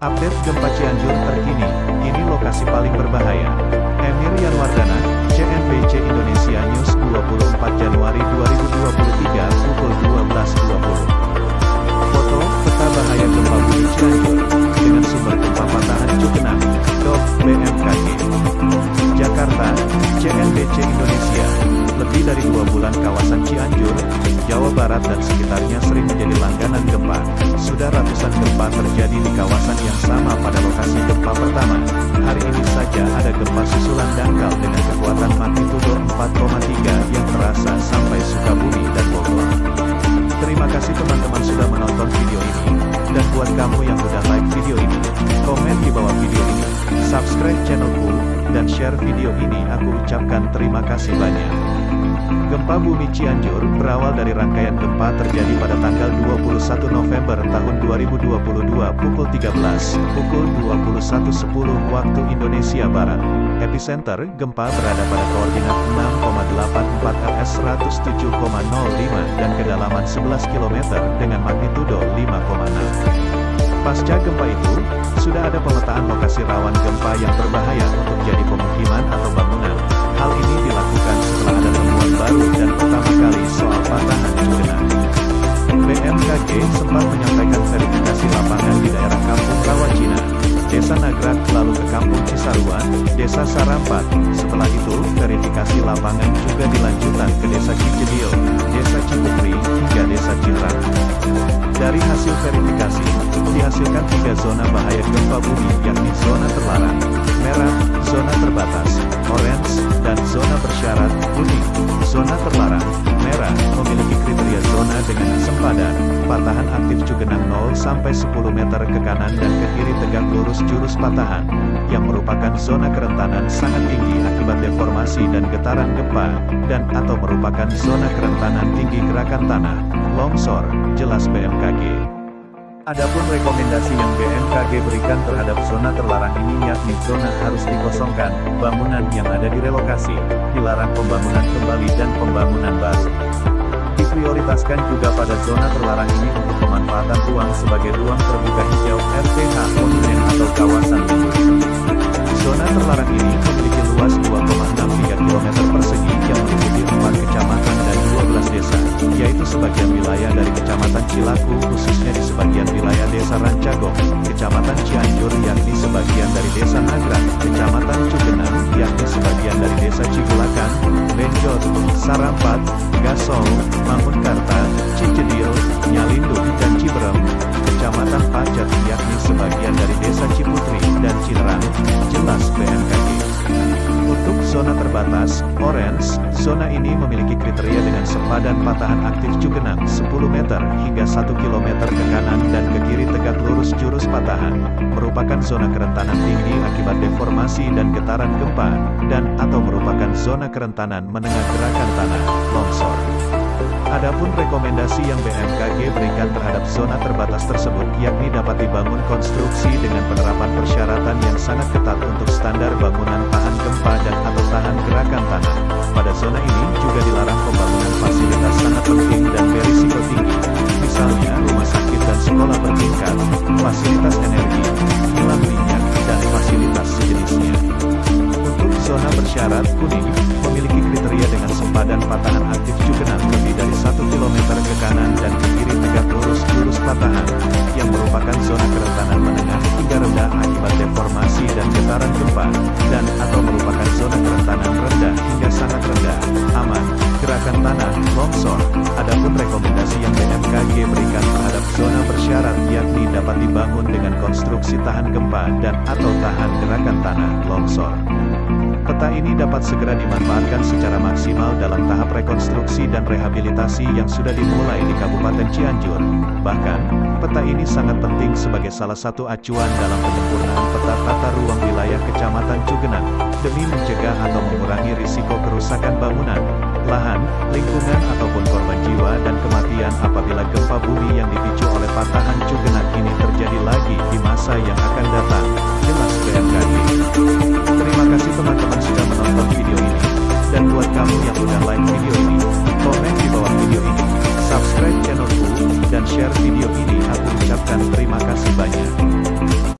Update gempa Cianjur terkini, ini lokasi paling berbahaya. Emir Yanwardana, CNBC Indonesia News 24 Januari 2023 pukul 12.20. Foto, peta bahaya gempa bumi Cianjur, dengan sumber gempa patahan Cugenang, BMKG. Jakarta, CNBC Indonesia. Lebih dari 2 bulan kawasan Cianjur, Jawa Barat dan sekitarnya sering menjadi langganan gempa. Sudah ratusan gempa terjadi di kawasan yang sama pada lokasi gempa pertama. Hari ini saja ada gempa susulan dangkal dengan kekuatan magnitudo 4,3 yang terasa sampai Sukabumi dan Bogor. Terima kasih teman-teman sudah menonton video ini. Dan buat kamu yang udah like video ini, komen di bawah video ini, subscribe channelku, dan share video ini. Aku ucapkan terima kasih banyak. Gempa bumi Cianjur berawal dari rangkaian gempa terjadi pada tanggal 21 November tahun 2022 pukul 21.10 waktu Indonesia Barat. Epicenter gempa berada pada koordinat 6,84 LS 107,05 dan kedalaman 11 km dengan magnitudo 5,6. Pasca gempa itu, sudah ada pemetaan lokasi rawan gempa yang berbahaya untuk jadi pemukiman atau bangunan. Hal ini dilakukan setelah ada temuan baru dan pertama kali soal patahan Cugenang. BMKG sempat menyampaikan verifikasi lapangan di daerah Kampung Rawacina, Desa Nagrak, lalu ke Kampung Cisarua, Desa Sarampat. Setelah itu, verifikasi lapangan juga dilanjutkan ke Desa Cijedil, Desa Ciputri, hingga Desa Citrang. Dari hasil verifikasi, dihasilkan 3 zona bahaya gempa bumi, yakni zona terlarang, merah, zona terbatas, orange, dan zona bersyarat, kuning. Zona terlarang, merah, memiliki kriteria zona dengan sempadan, patahan aktif Cugenang 0-10 meter ke kanan dan ke kiri tegak lurus jurus patahan, yang merupakan zona kerentanan sangat tinggi akibat deformasi dan getaran gempa, dan atau merupakan zona kerentanan tinggi gerakan tanah, longsor, jelas BMKG. Adapun rekomendasi yang BMKG berikan terhadap zona terlarang ini yakni zona harus dikosongkan, bangunan yang ada direlokasi, dilarang pembangunan kembali dan pembangunan baru. Diprioritaskan juga pada zona terlarang ini untuk pemanfaatan ruang sebagai ruang terbuka hijau, RTH, monumen atau kawasan industri. Zona terlarang ini memiliki luas 2,63 km persegi yang meliputi 4 kecamatan dan 12 desa, yaitu sebagian wilayah dari Kecamatan Cilaku khususnya di sebagian wilayah Desa Rancagong, Kecamatan Cianjur yakni sebagian dari Desa Nagrak, Kecamatan Cugenang yakni sebagian dari Desa Cigulakan, Benjot, Sarampat, Gasol, Mangunkarta, Cijedil, Nyalindung, dan Ciberem, Kecamatan Pacet yakni sebagian dari Desa Ciputri dan Citrang, jelas BMKG. Untuk zona terbatas, orange, zona ini memiliki kriteria dengan sempadan patahan aktif Cugenang 10 meter hingga 1 km ke kanan dan ke kiri tegak lurus jurus patahan, merupakan zona kerentanan tinggi akibat deformasi dan getaran gempa, dan atau merupakan zona kerentanan menengah gerakan tanah, longsor. Adapun rekomendasi yang BMKG berikan terhadap zona terbatas tersebut yakni dapat dibangun konstruksi dengan penerapan persyaratan yang sangat ketat untuk standar bangunan tahan gempa dan atau tahan gerakan tanah. Pada zona ini juga dilarang pembangunan fasilitas sangat penting dan berisiko tinggi, misalnya rumah sakit dan sekolah bertingkat, fasilitas energi, kilang minyak, dan fasilitas sejenisnya. Untuk zona bersyarat kuning, memiliki kriteria dengan sempadan patahan aktif Cugenang lebih dari 1 km ke kanan dan ke kiri tegak lurus jurus patahan, yang merupakan zona kerentanan menengah hingga rendah akibat deformasi dan getaran gempa, dan atau merupakan zona kerentanan rendah hingga sangat rendah, aman, gerakan tanah, longsor. Adapun rekomendasi yang BMKG berikan terhadap zona bersyarat yakni dapat dibangun dengan konstruksi tahan gempa dan atau tahan gerakan tanah, longsor. Peta ini dapat segera dimanfaatkan secara maksimal dalam tahap rekonstruksi dan rehabilitasi yang sudah dimulai di Kabupaten Cianjur. Bahkan, peta ini sangat penting sebagai salah satu acuan dalam penyempurnaan peta tata ruang wilayah Kecamatan Cugenang, demi mencegah atau mengurangi risiko kerusakan bangunan, lahan, lingkungan ataupun korban jiwa dan kematian apabila gempa bumi yang dipicu oleh patahan Cugenang ini terjadi lagi di masa yang akan datang, jelas BMKG. Terima kasih teman-teman sudah menonton video ini, dan buat kamu yang udah like video ini, komen di bawah video ini, subscribe channelku, dan share video ini. Aku ucapkan terima kasih banyak.